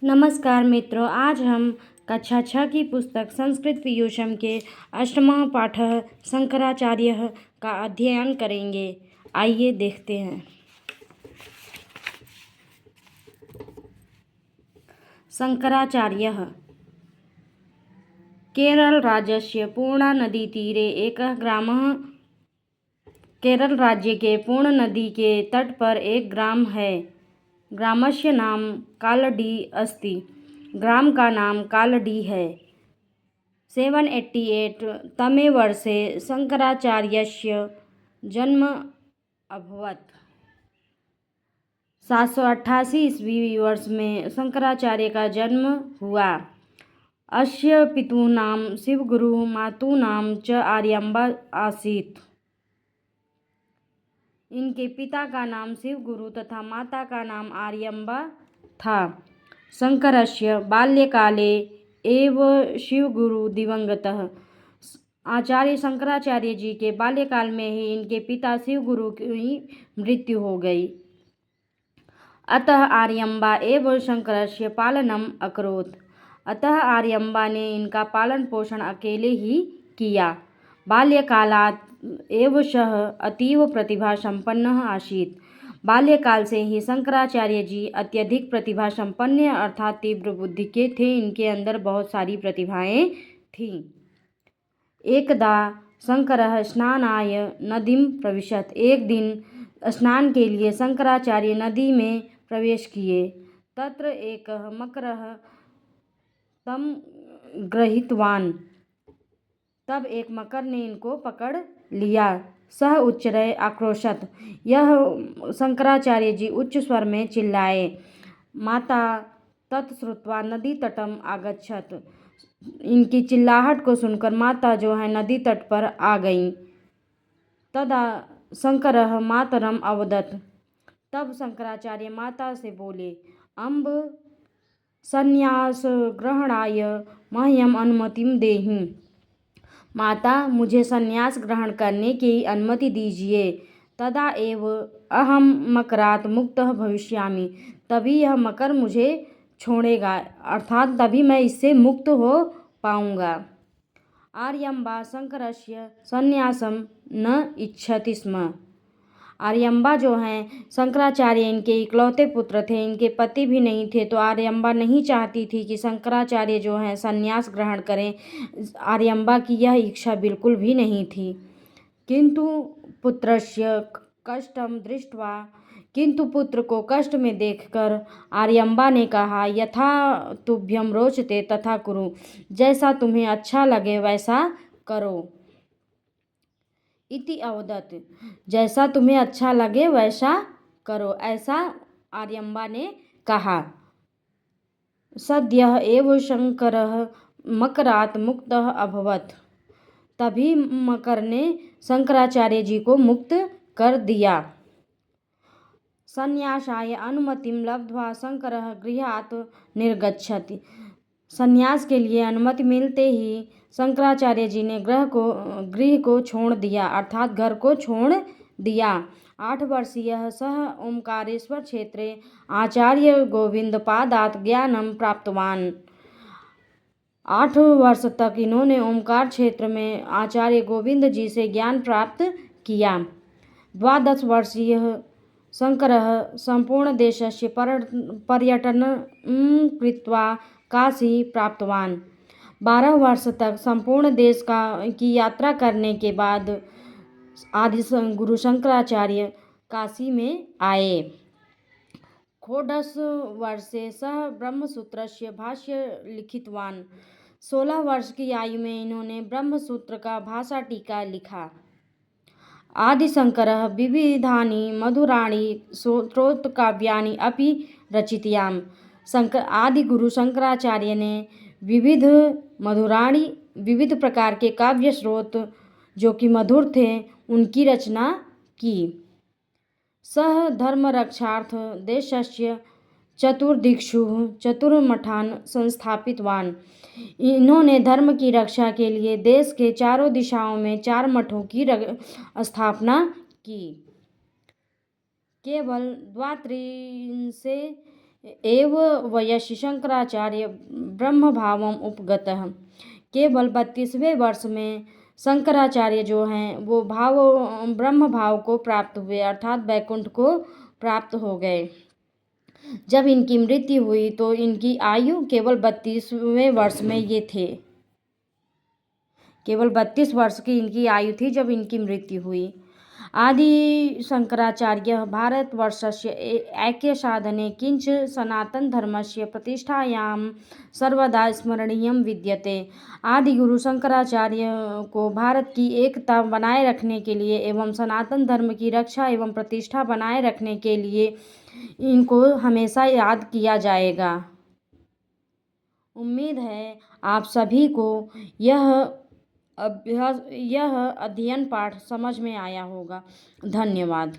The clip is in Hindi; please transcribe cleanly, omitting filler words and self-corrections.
नमस्कार मित्रों, आज हम कक्षा 6 की पुस्तक संस्कृत पीयूषम के 8वां पाठ शंकराचार्य का अध्ययन करेंगे। आइए देखते हैं। शंकराचार्यः केरलराज्यस्य पूर्णानदीतीरे एकः ग्रामः। केरल राज्य के पूर्ण नदी के तट पर एक ग्राम है। ग्रामस्य नाम कालडी अस्ति। ग्राम का नाम कालडी है। 788 तमे वर्षे शंकराचार्यस्य जन्म अभवत्। 788 ईस्वी वर्ष में शंकराचार्य का जन्म हुआ। अस्य पितुः नाम शिवगुरुः मातुः नाम च आर्यम्बा आसीत्। इनके पिता का नाम शिवगुरु तथा माता का नाम आर्यम्बा था। शंकरस्य बाल्यकाले एव शिवगुरु दिवंगतः। आचार्य शंकराचार्य जी के बाल्यकाल में ही इनके पिता शिवगुरु की मृत्यु हो गई। अतः आर्यम्बा एव शंकरस्य पालनम अकरोत्। अतः आर्यम्बा ने इनका पालन पोषण अकेले ही किया। बाल्यकालात् एव सः अतीव प्रतिभा संपन्नः आसीत्। बाल्यकाल से ही शंकराचार्य जी अत्यधिक प्रतिभा संपन्न अर्थात तीव्र बुद्धि के थे। इनके अंदर बहुत सारी प्रतिभाएं थीं। एकदा शंकरः स्नानाय नदीं प्रविशत्। एक दिन स्नान के लिए शंकराचार्य नदी में प्रवेश किए। तत्र एकः मकरः तं गृहीतवान्। तब एक मकर ने इनको पकड़ लिया। सः उच्चैः आक्रोशत्। यह शंकराचार्य जी उच्च स्वर में चिल्लाए। माता तत्श्रुत्वा नदी तटम आगच्छत्। इनकी चिल्लाहट को सुनकर माता जो है नदी तट पर आ गईं। तदा शंकरः मातरम अवदत्। तब शंकराचार्य माता से बोले, अम्ब संन्यास ग्रहणाय मह्यम अनुमतिं देहि। माता, मुझे संन्यास ग्रहण करने की अनुमति दीजिए। तदा एव अहम मकरात् मुक्तः भविष्यामि। तभी यह मकर मुझे छोड़ेगा, अर्थात तभी मैं इससे मुक्त हो पाऊंगा। आर्यम्बा शंकरस्य संन्यासम न इच्छति स्म। आर्यम्बा जो हैं शंकराचार्य इनके इकलौते पुत्र थे। इनके पति भी नहीं थे, तो आर्यम्बा नहीं चाहती थी कि शंकराचार्य जो हैं संन्यास ग्रहण करें। आर्यम्बा की यह इच्छा बिल्कुल भी नहीं थी। किंतु पुत्रस्य कष्टम दृष्ट्वा, किंतु पुत्र को कष्ट में देखकर आर्यम्बा ने कहा, यथा तुभ्यम रोचते तथा कुरु। जैसा तुम्हें अच्छा लगे वैसा करो। इति अवदत्। जैसा तुम्हें अच्छा लगे वैसा करो, ऐसा आर्यम्बा ने कहा। सद्यः एव शंकरः मकरात् मुक्तः अभवत्। तभी मकर ने शंकराचार्य जी को मुक्त कर दिया। संन्यासाय अनुमतिं लब्ध्वा शंकरः गृहात् निर्गच्छति। संन्यास के लिए अनुमति मिलते ही शंकराचार्य जी ने गृह को छोड़ दिया, अर्थात घर को छोड़ दिया। 8 वर्षीय सः ओंकारेश्वर क्षेत्रे आचार्य गोविंदपादात् ज्ञानं प्राप्तवान्। 8 वर्ष तक इन्होंने ओंकार क्षेत्र में आचार्य गोविंद जी से ज्ञान प्राप्त किया। 12 वर्षीय शंकरः संपूर्ण देशस्य पर्यटनं कृत्वा काशी प्राप्तवान्। 12 वर्ष तक संपूर्ण देश की यात्रा करने के बाद आदि गुरु शंकराचार्य काशी में आए। 16 वर्षे सः ब्रह्मसूत्रस्य भाष्य लिखितवान्। 16 वर्ष की आयु में इन्होंने ब्रह्मसूत्र का भाषा टीका लिखा। आदिशंकरः विविधानि मधुराणि स्तोत्रकाव्यानि अपि रचितयाम्। आदि गुरु शंकराचार्य ने विविध प्रकार के काव्य स्रोत जो कि मधुर थे उनकी रचना की। सः धर्मरक्षार्थ देशस्य चतुर्दिक्षु चतुर्मठान् संस्थापितवान्। इन्होंने धर्म की रक्षा के लिए देश के चारों दिशाओं में 4 मठों की स्थापना की। केवल 32 एव वयसि शंकराचार्य ब्रह्म भावम उपगतः। केवल 32वें वर्ष में शंकराचार्य जो हैं वो ब्रह्म भाव को प्राप्त हुए, अर्थात वैकुंठ को प्राप्त हो गए। जब इनकी मृत्यु हुई तो इनकी आयु केवल 32वें वर्ष में ये थे। केवल 32 वर्ष की इनकी आयु थी जब इनकी मृत्यु हुई। आदि शंकराचार्य भारतवर्षस्य ऐक्यसाधने किंच सनातनधर्मस्य प्रतिष्ठायां सर्वदा स्मरणीयं विद्यते। आदि गुरु शंकराचार्य को भारत की एकता बनाए रखने के लिए एवं सनातन धर्म की रक्षा एवं प्रतिष्ठा बनाए रखने के लिए इनको हमेशा याद किया जाएगा। उम्मीद है आप सभी को यह अध्ययन पाठ समझ में आया होगा। धन्यवाद।